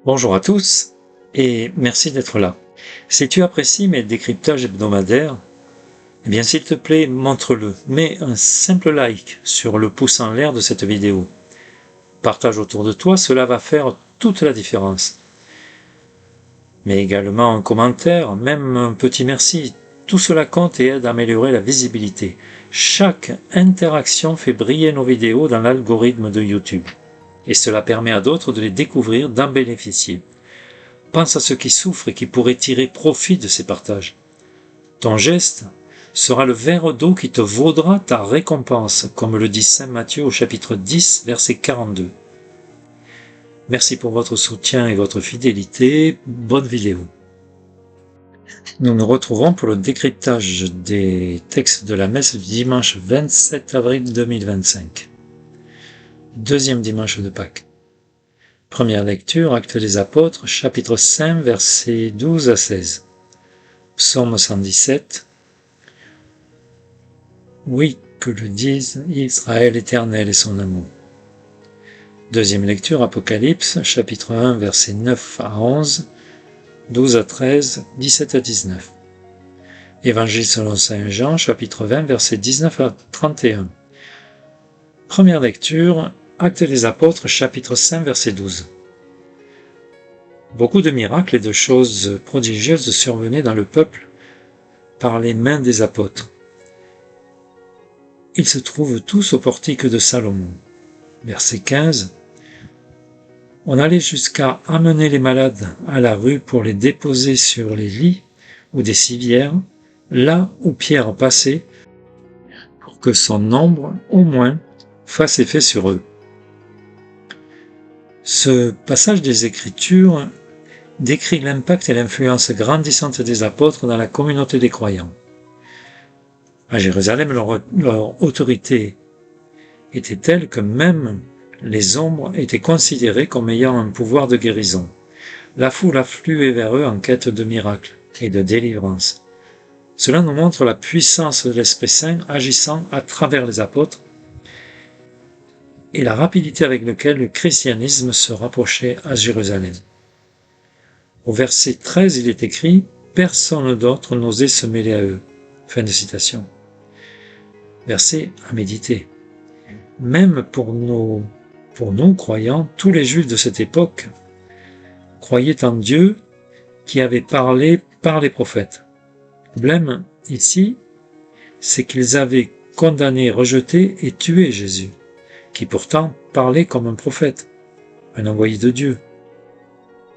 Bonjour à tous et merci d'être là. Si tu apprécies mes décryptages hebdomadaires, eh bien s'il te plaît, montre-le. Mets un simple like sur le pouce en l'air de cette vidéo. Partage autour de toi, cela va faire toute la différence. Mais également un commentaire, même un petit merci. Tout cela compte et aide à améliorer la visibilité. Chaque interaction fait briller nos vidéos dans l'algorithme de YouTube. Et cela permet à d'autres de les découvrir, d'en bénéficier. Pense à ceux qui souffrent et qui pourraient tirer profit de ces partages. Ton geste sera le verre d'eau qui te vaudra ta récompense, comme le dit saint Matthieu au chapitre 10, verset 42. Merci pour votre soutien et votre fidélité. Bonne vidéo. Nous nous retrouvons pour le décryptage des textes de la messe du dimanche 27 avril 2025. Deuxième dimanche de Pâques. Première lecture, Actes des Apôtres, chapitre 5, versets 12 à 16. Psaume 117. Oui, que le dise Israël éternel et son amour. Deuxième lecture, Apocalypse, chapitre 1, versets 9 à 11, 12 à 13, 17 à 19. Évangile selon saint Jean, chapitre 20, versets 19 à 31. Première lecture, Actes des Apôtres, chapitre 5, verset 12. Beaucoup de miracles et de choses prodigieuses survenaient dans le peuple par les mains des apôtres. Ils se trouvent tous au portique de Salomon. Verset 15. On allait jusqu'à amener les malades à la rue pour les déposer sur les lits ou des civières, là où Pierre passait, pour que son ombre, au moins, fasse effet sur eux. Ce passage des Écritures décrit l'impact et l'influence grandissante des apôtres dans la communauté des croyants. À Jérusalem, leur autorité était telle que même les ombres étaient considérées comme ayant un pouvoir de guérison. La foule affluait vers eux en quête de miracles et de délivrance. Cela nous montre la puissance de l'Esprit Saint agissant à travers les apôtres et la rapidité avec laquelle le christianisme se rapprochait à Jérusalem. Au verset 13, il est écrit « Personne d'autre n'osait se mêler à eux ». Fin de citation. Verset à méditer. Même pour nous croyants, tous les Juifs de cette époque croyaient en Dieu qui avait parlé par les prophètes. Le problème ici, c'est qu'ils avaient condamné, rejeté et tué Jésus, qui pourtant parlait comme un prophète, un envoyé de Dieu.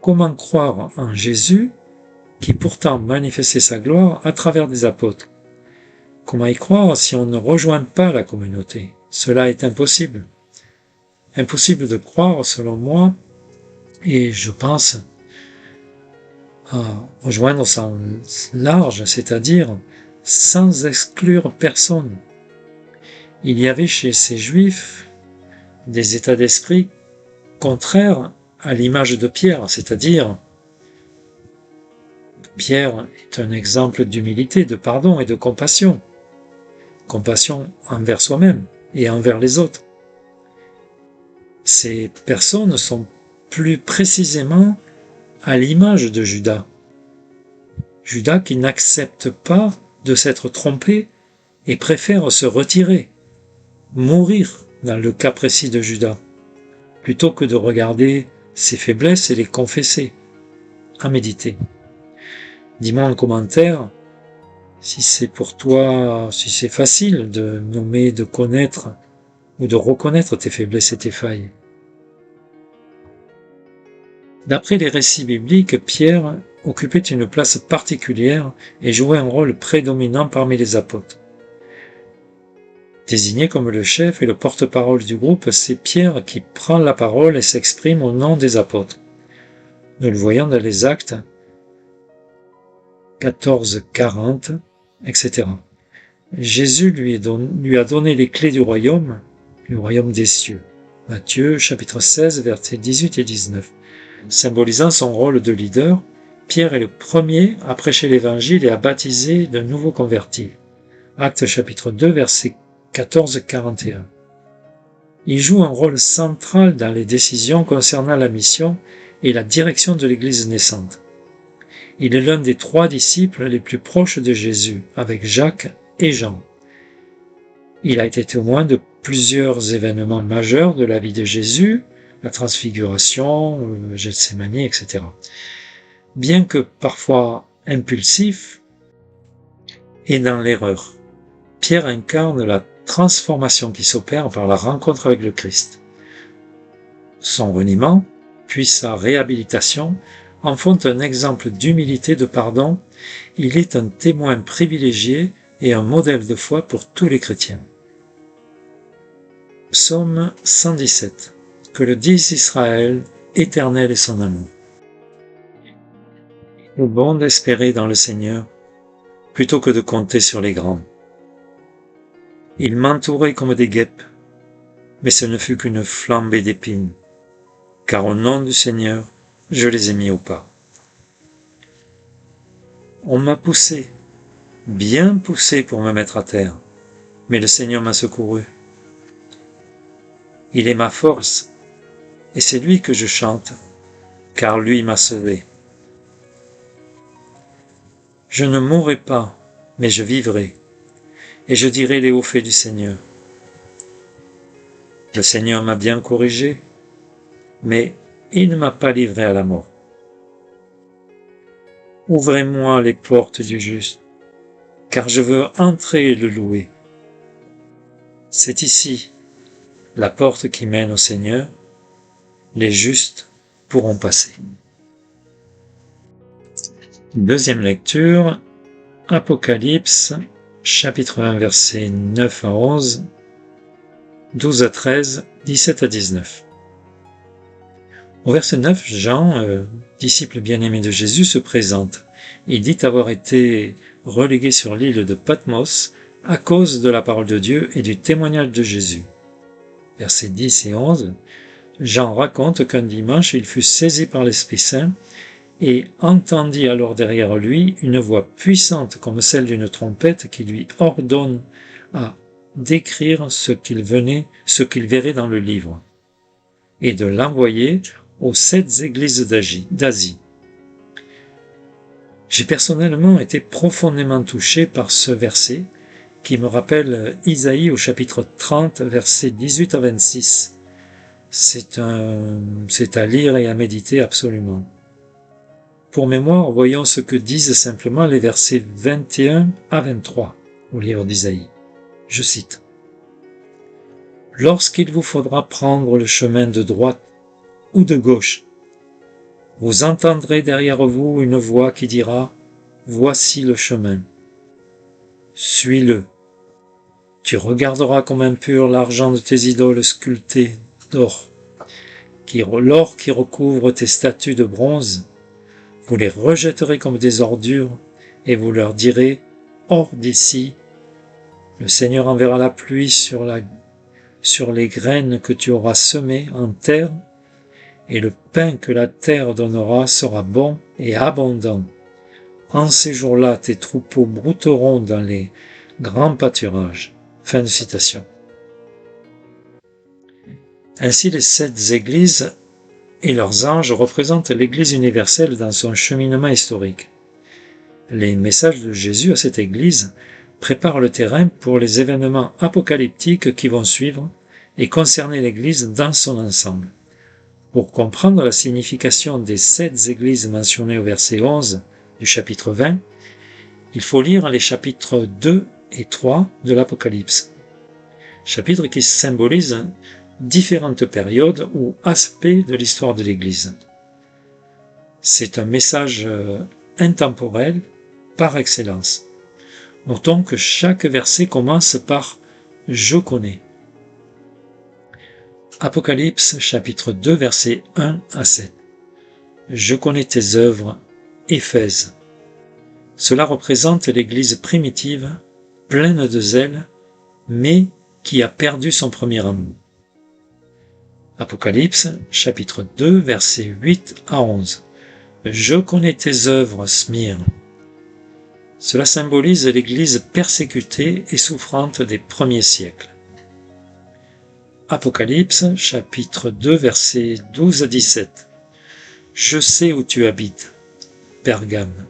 Comment croire en Jésus qui pourtant manifestait sa gloire à travers des apôtres? Comment y croire si on ne rejoint pas la communauté? Cela est impossible. Impossible de croire, selon moi, et je pense à rejoindre au sens large, c'est-à-dire sans exclure personne. Il y avait chez ces Juifs des états d'esprit contraires à l'image de Pierre, c'est-à-dire Pierre est un exemple d'humilité, de pardon et de compassion. Compassion envers soi-même et envers les autres. Ces personnes sont plus précisément à l'image de Judas. Judas qui n'accepte pas de s'être trompé et préfère se retirer, mourir dans le cas précis de Judas, plutôt que de regarder ses faiblesses et les confesser, à méditer. Dis-moi en commentaire si c'est pour toi, si c'est facile de nommer, de connaître ou de reconnaître tes faiblesses et tes failles. D'après les récits bibliques, Pierre occupait une place particulière et jouait un rôle prédominant parmi les apôtres. Désigné comme le chef et le porte-parole du groupe, c'est Pierre qui prend la parole et s'exprime au nom des apôtres. Nous le voyons dans les Actes 14, 40, etc. Jésus lui a donné les clés du royaume des cieux. Matthieu, chapitre 16, versets 18 et 19. Symbolisant son rôle de leader, Pierre est le premier à prêcher l'évangile et à baptiser de nouveaux convertis. Actes chapitre 2, versets 14-41. Il joue un rôle central dans les décisions concernant la mission et la direction de l'Église naissante. Il est l'un des 3 disciples les plus proches de Jésus, avec Jacques et Jean. Il a été témoin de plusieurs événements majeurs de la vie de Jésus, la transfiguration, Gethsémani, etc. Bien que parfois impulsif et dans l'erreur, Pierre incarne la transformation qui s'opère par la rencontre avec le Christ. Son reniement, puis sa réhabilitation, en font un exemple d'humilité, de pardon. Il est un témoin privilégié et un modèle de foi pour tous les chrétiens. Psaume 117. Que le dise Israël, éternel est son amour. Il est bon d'espérer dans le Seigneur, plutôt que de compter sur les grands. Ils m'entouraient comme des guêpes, mais ce ne fut qu'une flambée d'épines, car au nom du Seigneur, je les ai mis au pas. On m'a poussé, bien poussé pour me mettre à terre, mais le Seigneur m'a secouru. Il est ma force, et c'est lui que je chante, car lui m'a sauvé. Je ne mourrai pas, mais je vivrai, et je dirai les hauts faits du Seigneur. Le Seigneur m'a bien corrigé, mais il ne m'a pas livré à la mort. Ouvrez-moi les portes du juste, car je veux entrer et le louer. C'est ici, la porte qui mène au Seigneur, les justes pourront passer. Deuxième lecture, Apocalypse, chapitre 1, versets 9 à 11, 12 à 13, 17 à 19. Au verset 9, Jean, disciple bien-aimé de Jésus, se présente. Il dit avoir été relégué sur l'île de Patmos à cause de la parole de Dieu et du témoignage de Jésus. Versets 10 et 11, Jean raconte qu'un dimanche, il fut saisi par l'Esprit Saint et entendit alors derrière lui une voix puissante comme celle d'une trompette qui lui ordonne à d'écrire ce qu'il verrait dans le livre et de l'envoyer aux 7 églises d'Asie. J'ai personnellement été profondément touché par ce verset qui me rappelle Isaïe au chapitre 30, versets 18 à 26. C'est à lire et à méditer absolument. Pour mémoire, voyons ce que disent simplement les versets 21 à 23 au livre d'Isaïe. Je cite. « Lorsqu'il vous faudra prendre le chemin de droite ou de gauche, vous entendrez derrière vous une voix qui dira « Voici le chemin. Suis-le. Tu regarderas comme impur l'argent de tes idoles sculptées d'or, l'or qui recouvre tes statues de bronze. Vous les rejetterez comme des ordures et vous leur direz « Hors d'ici. Le Seigneur enverra la pluie sur les graines que tu auras semées en terre, et le pain que la terre donnera sera bon et abondant. En ces jours-là, tes troupeaux brouteront dans les grands pâturages. » Fin de citation. Ainsi, les 7 églises et leurs anges représentent l'Église universelle dans son cheminement historique. Les messages de Jésus à cette Église préparent le terrain pour les événements apocalyptiques qui vont suivre et concerner l'Église dans son ensemble. Pour comprendre la signification des 7 églises mentionnées au verset 11 du chapitre 20, il faut lire les chapitres 2 et 3 de l'Apocalypse, chapitres qui symbolisent différentes périodes ou aspects de l'histoire de l'Église. C'est un message intemporel par excellence. Notons que chaque verset commence par « Je connais ». Apocalypse chapitre 2 versets 1 à 7. « Je connais tes œuvres, Éphèse. » Cela représente l'Église primitive, pleine de zèle, mais qui a perdu son premier amour. Apocalypse, chapitre 2, versets 8 à 11. « Je connais tes œuvres, Smyrne. » Cela symbolise l'Église persécutée et souffrante des premiers siècles. Apocalypse, chapitre 2, versets 12 à 17. Je sais où tu habites, Pergame.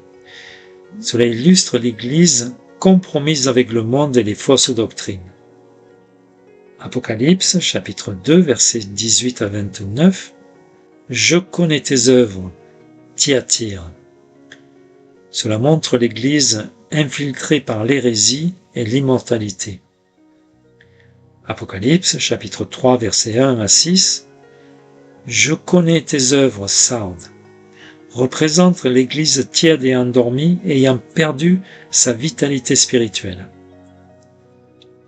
Cela illustre l'Église compromise avec le monde et les fausses doctrines. Apocalypse, chapitre 2, versets 18 à 29. Je connais tes œuvres, Thyatire. Cela montre l'Église infiltrée par l'hérésie et l'immortalité. Apocalypse, chapitre 3, versets 1 à 6. Je connais tes œuvres, Sardes. Représente l'Église tiède et endormie ayant perdu sa vitalité spirituelle.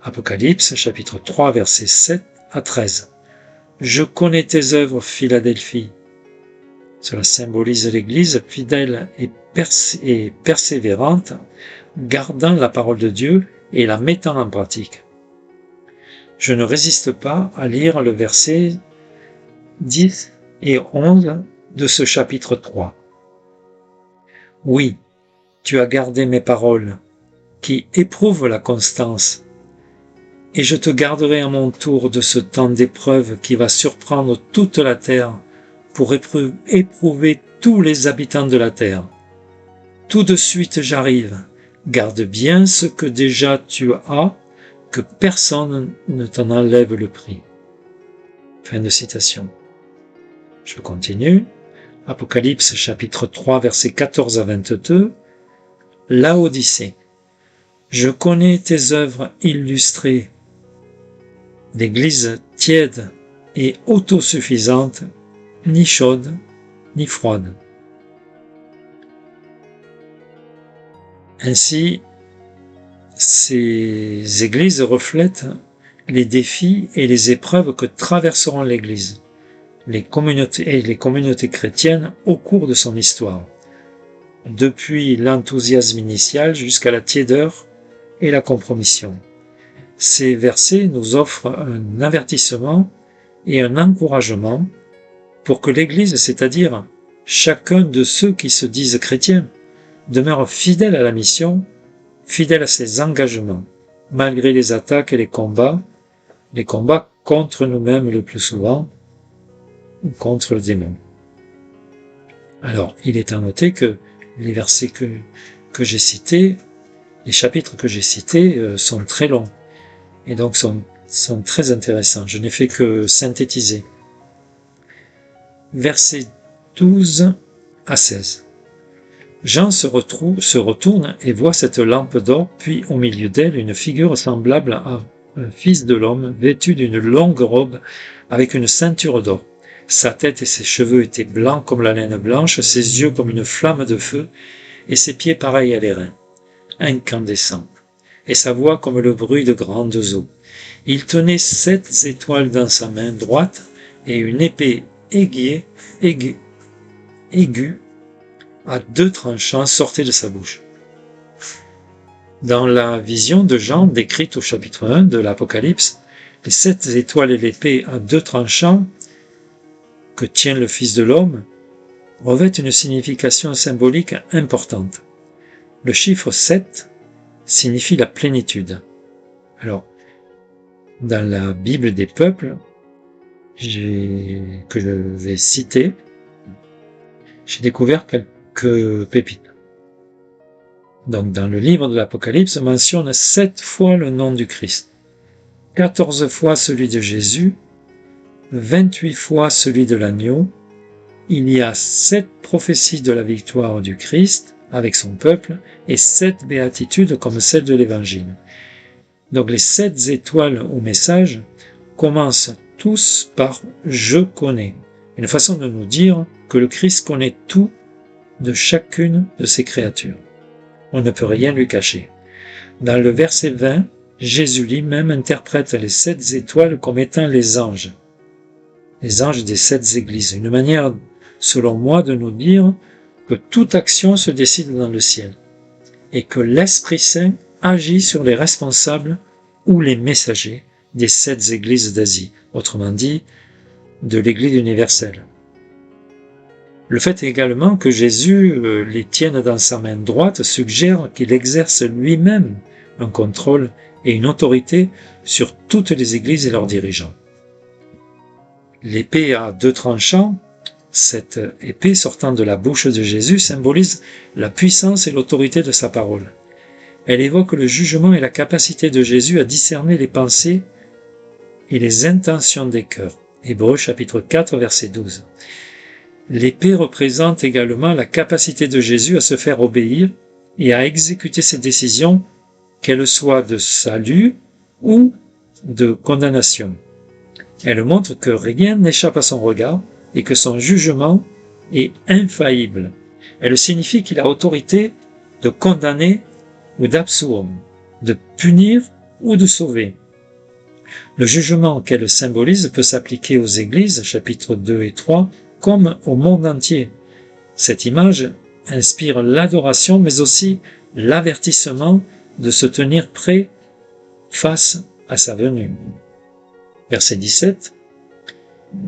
Apocalypse, chapitre 3, versets 7 à 13. Je connais tes œuvres, Philadelphie. Cela symbolise l'Église fidèle et persévérante, gardant la parole de Dieu et la mettant en pratique. Je ne résiste pas à lire le verset 10 et 11 de ce chapitre 3. Oui, tu as gardé mes paroles, qui éprouvent la constance, et je te garderai à mon tour de ce temps d'épreuve qui va surprendre toute la terre pour éprouver tous les habitants de la terre. Tout de suite j'arrive, garde bien ce que déjà tu as, que personne ne t'en enlève le prix. Fin de citation. Je continue. Apocalypse chapitre 3 versets 14 à 22. Laodicée. Je connais tes œuvres illustrées. L'Église tiède et autosuffisante, ni chaude, ni froide. Ainsi, ces églises reflètent les défis et les épreuves que traverseront l'Église, les communautés chrétiennes au cours de son histoire, depuis l'enthousiasme initial jusqu'à la tiédeur et la compromission. Ces versets nous offrent un avertissement et un encouragement pour que l'Église, c'est-à-dire chacun de ceux qui se disent chrétiens, demeure fidèle à la mission, fidèle à ses engagements, malgré les attaques et les combats contre nous-mêmes le plus souvent, ou contre le démon. Alors, il est à noter que les versets que j'ai cités, les chapitres que j'ai cités sont très longs, et donc sont très intéressants. Je n'ai fait que synthétiser. Versets 12 à 16. Jean se retourne et voit cette lampe d'or, puis au milieu d'elle une figure semblable à un fils de l'homme, vêtu d'une longue robe avec une ceinture d'or. Sa tête et ses cheveux étaient blancs comme la laine blanche, ses yeux comme une flamme de feu, et ses pieds pareils à l'airain, incandescents, et sa voix comme le bruit de grandes eaux. Il tenait 7 étoiles dans sa main droite, et une épée aiguë à 2 tranchants sortait de sa bouche. Dans la vision de Jean décrite au chapitre 1 de l'Apocalypse, les 7 étoiles et l'épée à 2 tranchants que tient le Fils de l'homme revêtent une signification symbolique importante. Le chiffre 7 signifie la plénitude. Alors, dans la Bible des peuples, que je vais citer, j'ai découvert quelques pépites. Donc, dans le livre de l'Apocalypse, on mentionne 7 fois le nom du Christ, 14 fois celui de Jésus, 28 fois celui de l'agneau. Il y a 7 prophéties de la victoire du Christ avec son peuple et 7 béatitudes comme celle de l'Évangile. Donc, les 7 étoiles au message commencent tous par « je connais ». Une façon de nous dire que le Christ connaît tout de chacune de ses créatures. On ne peut rien lui cacher. Dans le verset 20, Jésus lui-même interprète les 7 étoiles comme étant les anges des 7 églises. Une manière, selon moi, de nous dire que toute action se décide dans le ciel et que l'Esprit Saint agit sur les responsables ou les messagers des 7 églises d'Asie, autrement dit, de l'Église universelle. Le fait également que Jésus les tienne dans sa main droite suggère qu'il exerce lui-même un contrôle et une autorité sur toutes les églises et leurs dirigeants. L'épée à deux tranchants, cette épée sortant de la bouche de Jésus, symbolise la puissance et l'autorité de sa parole. Elle évoque le jugement et la capacité de Jésus à discerner les pensées et les intentions des cœurs. Hébreux chapitre 4, verset 12. L'épée représente également la capacité de Jésus à se faire obéir et à exécuter ses décisions, qu'elles soient de salut ou de condamnation. Elle montre que rien n'échappe à son regard et que son jugement est infaillible. Elle signifie qu'il a autorité de condamner ou d'absoudre, de punir ou de sauver. Le jugement qu'elle symbolise peut s'appliquer aux églises, chapitres 2 et 3, comme au monde entier. Cette image inspire l'adoration, mais aussi l'avertissement de se tenir prêt face à sa venue. Verset 17.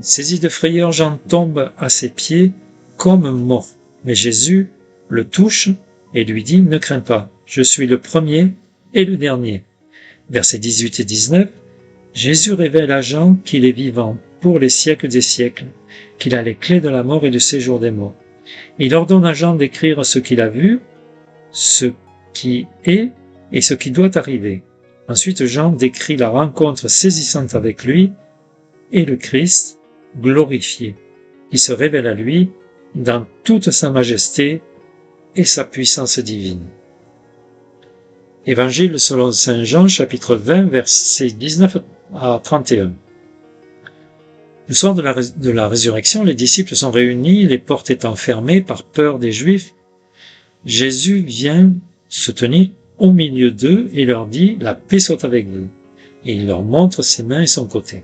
Saisi de frayeur, Jean tombe à ses pieds comme mort. Mais Jésus le touche et lui dit « Ne crains pas, je suis le premier et le dernier ». Versets 18 et 19. Jésus révèle à Jean qu'il est vivant pour les siècles des siècles, qu'il a les clés de la mort et du séjour des morts. Il ordonne à Jean d'écrire ce qu'il a vu, ce qui est et ce qui doit arriver. Ensuite, Jean décrit la rencontre saisissante avec lui et le Christ glorifié, qui se révèle à lui dans toute sa majesté et sa puissance divine. Évangile selon saint Jean, chapitre 20, versets 19 à 31. Le soir de la résurrection, les disciples sont réunis, les portes étant fermées par peur des Juifs. Jésus vient se tenir au milieu d'eux et leur dit « La paix soit avec vous ». Et il leur montre ses mains et son côté.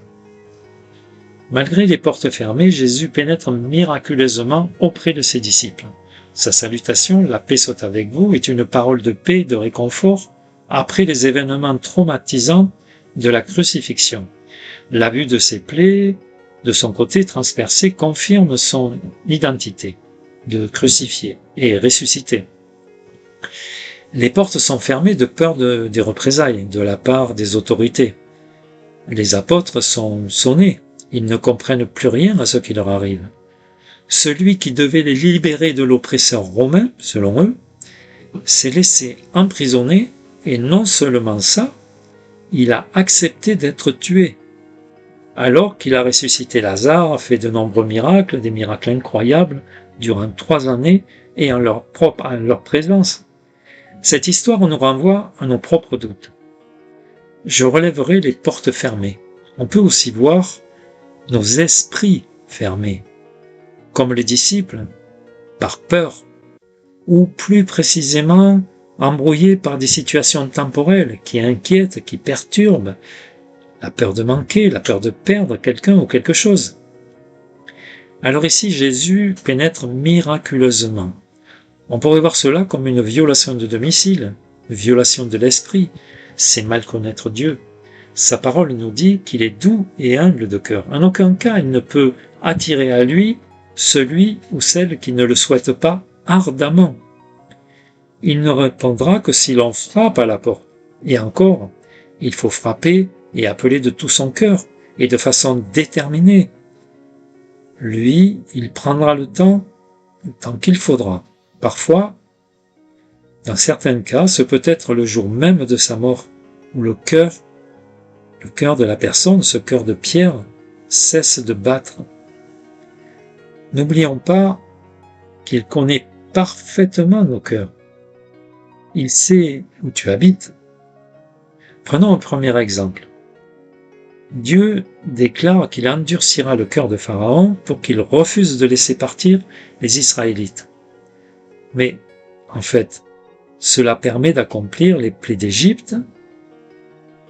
Malgré les portes fermées, Jésus pénètre miraculeusement auprès de ses disciples. Sa salutation « La paix soit avec vous » est une parole de paix et de réconfort après les événements traumatisants de la crucifixion. La vue de ses plaies, de son côté transpercé, confirme son identité de crucifié et ressuscité. Les portes sont fermées de peur des représailles de la part des autorités. Les apôtres sont sonnés, ils ne comprennent plus rien à ce qui leur arrive. Celui qui devait les libérer de l'oppresseur romain, selon eux, s'est laissé emprisonner et non seulement ça, il a accepté d'être tué. Alors qu'il a ressuscité Lazare, fait de nombreux miracles, des miracles incroyables, durant 3 années et en leur présence. Cette histoire nous renvoie à nos propres doutes. Je relèverai les portes fermées. On peut aussi voir nos esprits fermés, comme les disciples, par peur, ou plus précisément embrouillés par des situations temporelles qui inquiètent, qui perturbent, la peur de manquer, la peur de perdre quelqu'un ou quelque chose. Alors ici, Jésus pénètre miraculeusement. On pourrait voir cela comme une violation de domicile, une violation de l'esprit. C'est mal connaître Dieu. Sa parole nous dit qu'il est doux et humble de cœur. En aucun cas, il ne peut attirer à lui celui ou celle qui ne le souhaite pas ardemment. Il ne répondra que si l'on frappe à la porte. Et encore, il faut frapper et appeler de tout son cœur et de façon déterminée. Lui, il prendra le temps qu'il faudra. Parfois, dans certains cas, ce peut être le jour même de sa mort, où le cœur de la personne, ce cœur de pierre, cesse de battre. N'oublions pas qu'il connaît parfaitement nos cœurs. Il sait où tu habites. Prenons un premier exemple. Dieu déclare qu'il endurcira le cœur de Pharaon pour qu'il refuse de laisser partir les Israélites. Mais, en fait, cela permet d'accomplir les plaies d'Égypte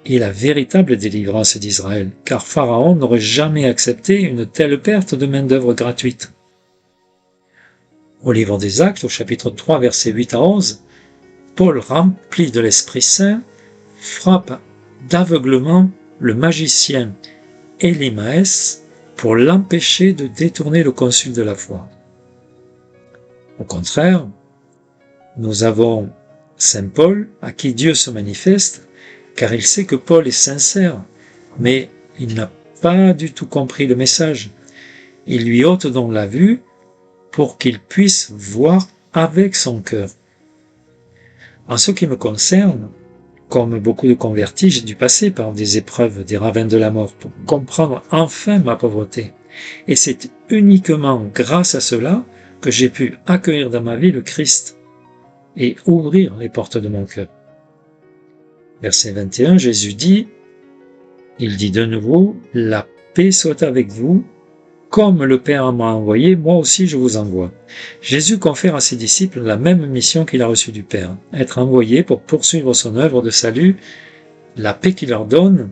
et la véritable délivrance d'Israël, car Pharaon n'aurait jamais accepté une telle perte de main-d'œuvre gratuite. Au livre des Actes, au chapitre 3, versets 8 à 11, Paul, rempli de l'Esprit Saint, frappe d'aveuglement le magicien Élymaès pour l'empêcher de détourner le consul de la foi. Au contraire, nous avons Saint Paul, à qui Dieu se manifeste, car il sait que Paul est sincère, mais il n'a pas du tout compris le message. Il lui ôte donc la vue pour qu'il puisse voir avec son cœur. En ce qui me concerne, comme beaucoup de convertis, j'ai dû passer par des épreuves, des ravins de la mort pour comprendre enfin ma pauvreté. Et c'est uniquement grâce à cela que j'ai pu accueillir dans ma vie le Christ et ouvrir les portes de mon cœur. Verset 21, Jésus dit, il dit de nouveau, « La paix soit avec vous, comme le Père m'a envoyé, moi aussi je vous envoie. » Jésus confère à ses disciples la même mission qu'il a reçue du Père, être envoyé pour poursuivre son œuvre de salut. La paix qu'il leur donne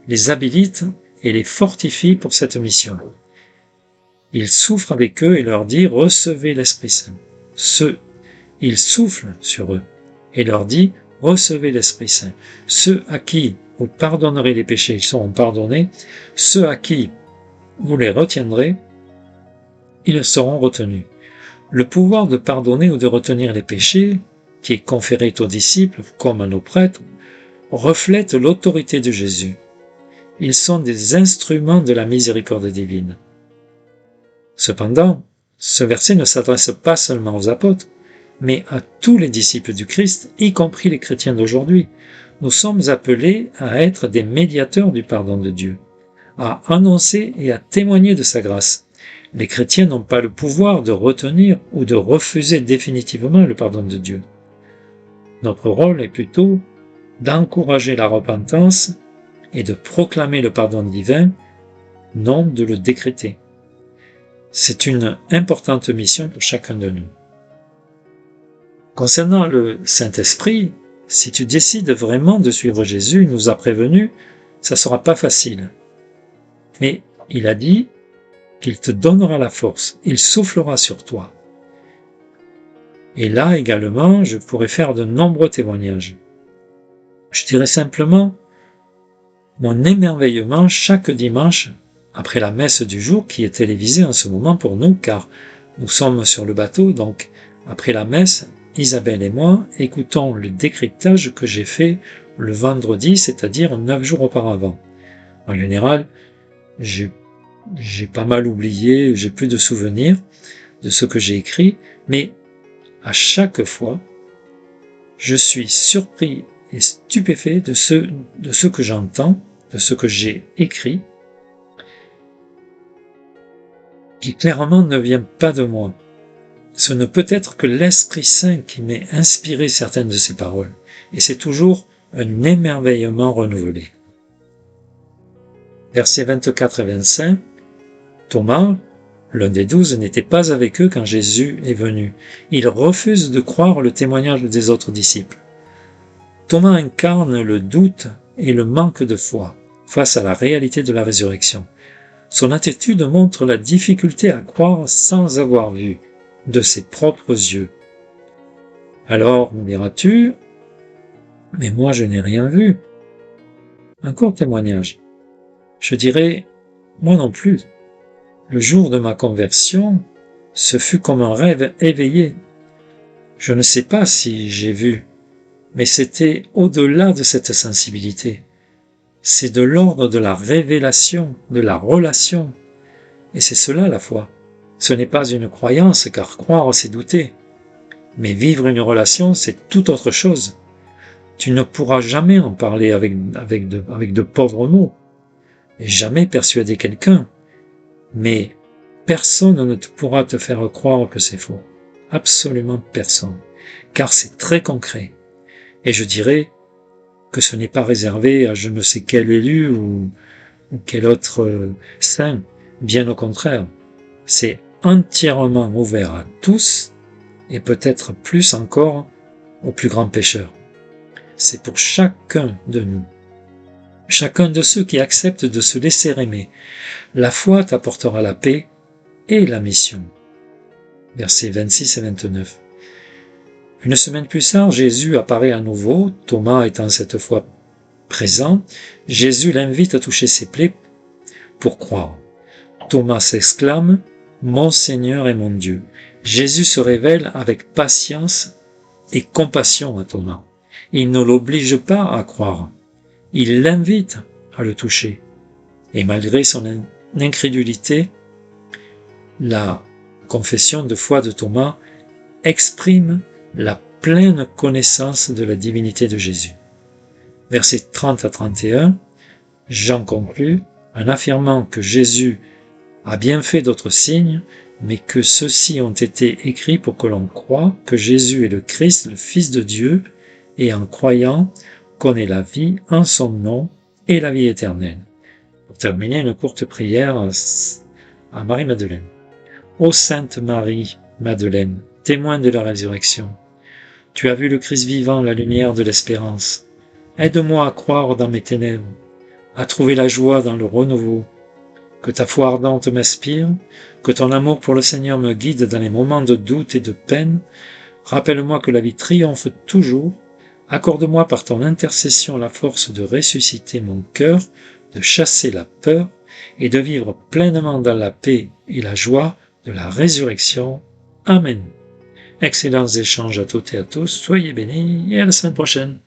les habilite et les fortifie pour cette mission. Il souffre avec eux et leur dit, « Recevez l'Esprit Saint. » Il souffle sur eux et leur dit, « Recevez l'Esprit Saint. » Ceux à qui vous pardonnerez les péchés, ils seront pardonnés. Ceux à qui vous les retiendrez, ils seront retenus. Le pouvoir de pardonner ou de retenir les péchés, qui est conféré aux disciples comme à nos prêtres, reflète l'autorité de Jésus. Ils sont des instruments de la miséricorde divine. Cependant, ce verset ne s'adresse pas seulement aux apôtres, mais à tous les disciples du Christ, y compris les chrétiens d'aujourd'hui. Nous sommes appelés à être des médiateurs du pardon de Dieu, à annoncer et à témoigner de sa grâce. Les chrétiens n'ont pas le pouvoir de retenir ou de refuser définitivement le pardon de Dieu. Notre rôle est plutôt d'encourager la repentance et de proclamer le pardon divin, non de le décréter. C'est une importante mission pour chacun de nous. Concernant le Saint-Esprit, si tu décides vraiment de suivre Jésus, il nous a prévenus, ça ne sera pas facile. Mais il a dit qu'il te donnera la force, il soufflera sur toi. Et là également, je pourrais faire de nombreux témoignages. Je dirais simplement mon émerveillement chaque dimanche après la messe du jour qui est télévisée en ce moment pour nous, car nous sommes sur le bateau, donc après la messe, Isabelle et moi écoutons le décryptage que j'ai fait le vendredi, c'est-à-dire 9 jours auparavant. En général, j'ai pas mal oublié, j'ai plus de souvenirs de ce que j'ai écrit, mais à chaque fois, je suis surpris et stupéfait de ce que j'entends, de ce que j'ai écrit, qui clairement ne vient pas de moi. Ce ne peut être que l'Esprit Saint qui m'ait inspiré certaines de ces paroles. Et c'est toujours un émerveillement renouvelé. Versets 24 et 25, Thomas, l'un des 12, n'était pas avec eux quand Jésus est venu. Il refuse de croire le témoignage des autres disciples. Thomas incarne le doute et le manque de foi face à la réalité de la résurrection. Son attitude montre la difficulté à croire sans avoir vu de ses propres yeux. Alors, me diras-tu, mais moi je n'ai rien vu. Un court témoignage. Je dirais, moi non plus. Le jour de ma conversion, ce fut comme un rêve éveillé. Je ne sais pas si j'ai vu, mais c'était au-delà de cette sensibilité. C'est de l'ordre de la révélation, de la relation. Et c'est cela la foi. Ce n'est pas une croyance, car croire c'est douter. Mais vivre une relation, c'est tout autre chose. Tu ne pourras jamais en parler avec de pauvres mots, et jamais persuader quelqu'un. Mais personne ne pourra te faire croire que c'est faux. Absolument personne. Car c'est très concret. Et je dirais que ce n'est pas réservé à je ne sais quel élu ou quel autre saint. Bien au contraire. C'est entièrement ouvert à tous et peut-être plus encore aux plus grands pécheurs. C'est pour chacun de nous, chacun de ceux qui acceptent de se laisser aimer. La foi t'apportera la paix et la mission. Versets 26 et 29. Une semaine plus tard, Jésus apparaît à nouveau, Thomas étant cette fois présent. Jésus l'invite à toucher ses plaies pour croire. Thomas s'exclame, « Mon Seigneur et mon Dieu ». Jésus se révèle avec patience et compassion à Thomas. Il ne l'oblige pas à croire. Il l'invite à le toucher. Et malgré son incrédulité, la confession de foi de Thomas exprime la pleine connaissance de la divinité de Jésus. Versets 30 à 31, Jean conclut en affirmant que Jésus a bien fait d'autres signes, mais que ceux-ci ont été écrits pour que l'on croie que Jésus est le Christ, le Fils de Dieu, et en croyant qu'on ait la vie en son nom et la vie éternelle. Pour terminer, une courte prière à Marie-Madeleine. Ô Sainte Marie-Madeleine, témoin de la résurrection, tu as vu le Christ vivant, la lumière de l'espérance. Aide-moi à croire dans mes ténèbres, à trouver la joie dans le renouveau. Que ta foi ardente m'inspire, que ton amour pour le Seigneur me guide dans les moments de doute et de peine. Rappelle-moi que la vie triomphe toujours. Accorde-moi par ton intercession la force de ressusciter mon cœur, de chasser la peur et de vivre pleinement dans la paix et la joie de la résurrection. Amen. Excellents échanges à toutes et à tous. Soyez bénis et à la semaine prochaine.